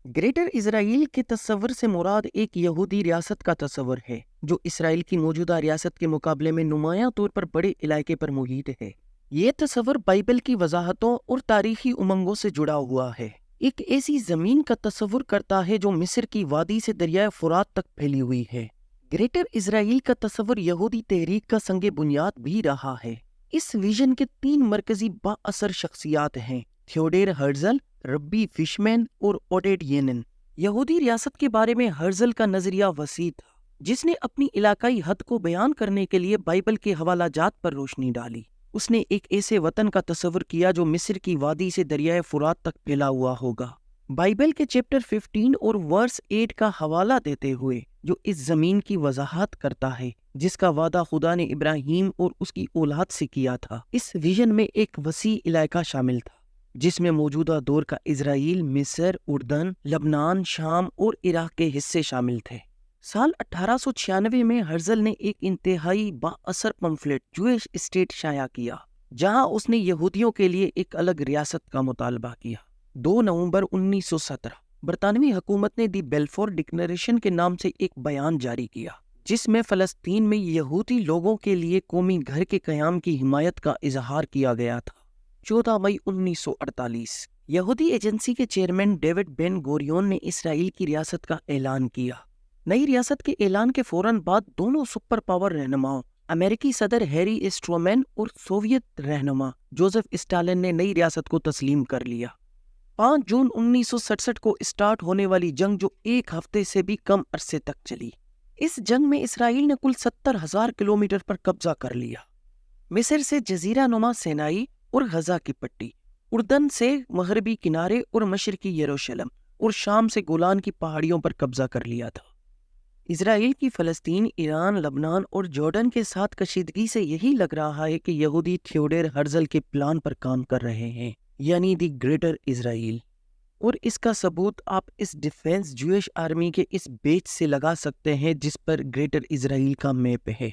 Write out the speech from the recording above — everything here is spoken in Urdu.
گریٹر اسرائیل کے تصور سے مراد ایک یہودی ریاست کا تصور ہے جو اسرائیل کی موجودہ ریاست کے مقابلے میں نمایاں طور پر بڑے علاقے پر محیط ہے۔ یہ تصور بائبل کی وضاحتوں اور تاریخی امنگوں سے جڑا ہوا ہے۔ ایک ایسی زمین کا تصور کرتا ہے جو مصر کی وادی سے دریائے فرات تک پھیلی ہوئی ہے۔ گریٹر اسرائیل کا تصور یہودی تحریک کا سنگ بنیاد بھی رہا ہے۔ اس ویژن کے 3 مرکزی با اثر شخصیات ہیں: تھیوڈیر ہرزل، ربی فشمین اور اوڈیڈ یینن۔ یہودی ریاست کے بارے میں ہرزل کا نظریہ وسیع تھا، جس نے اپنی علاقائی حد کو بیان کرنے کے لیے بائبل کے حوالہ جات پر روشنی ڈالی۔ اس نے ایک ایسے وطن کا تصور کیا جو مصر کی وادی سے دریائے فرات تک پھیلا ہوا ہوگا۔ بائبل کے چیپٹر 15 اور ورس 8 کا حوالہ دیتے ہوئے، جو اس زمین کی وضاحت کرتا ہے جس کا وعدہ خدا نے ابراہیم اور اس کی اولاد سے کیا تھا، اس ویژن میں ایک وسیع علاقہ شامل تھا جس میں موجودہ دور کا اسرائیل، مصر، اردن، لبنان، شام اور عراق کے حصے شامل تھے۔ سال 1896 میں ہرزل نے ایک انتہائی با اثر پمفلٹ جوئش اسٹیٹ شائع کیا، جہاں اس نے یہودیوں کے لیے ایک الگ ریاست کا مطالبہ کیا۔ 2 نومبر 1917 برطانوی حکومت نے دی بیلفور ڈکلریشن کے نام سے ایک بیان جاری کیا، جس میں فلسطین میں یہودی لوگوں کے لیے قومی گھر کے قیام کی حمایت کا اظہار کیا گیا تھا۔ 14 مئی 1948 یہودی ایجنسی کے چیئرمین ڈیوڈ بین گوریون نے اسرائیل کی ریاست کا اعلان کیا۔ نئی ریاست کے اعلان کے فوراً بعد دونوں سپر پاور رہنماؤں، امریکی صدر ہیری ایس ٹرومین اور سوویت رہنما جوزف اسٹالن نے نئی ریاست کو تسلیم کر لیا۔ 5 جون 1967 کو اسٹارٹ ہونے والی جنگ، جو 1 ہفتے سے بھی کم عرصے تک چلی، اس جنگ میں اسرائیل نے کل 70,000 کلومیٹر پر قبضہ کر لیا۔ مصر سے جزیرہ نما سینائی اور غزہ کی پٹی، اردن سے مغربی کنارے اور مشرقی یروشلم، اور شام سے گولان کی پہاڑیوں پر قبضہ کر لیا تھا۔ اسرائیل کی فلسطین، ایران، لبنان اور جارڈن کے ساتھ کشیدگی سے یہی لگ رہا ہے کہ یہودی تھیوڈیر ہرزل کے پلان پر کام کر رہے ہیں، یعنی دی گریٹر اسرائیل، اور اس کا ثبوت آپ اس ڈیفینس جوئش آرمی کے اس بیچ سے لگا سکتے ہیں جس پر گریٹر اسرائیل کا میپ ہے۔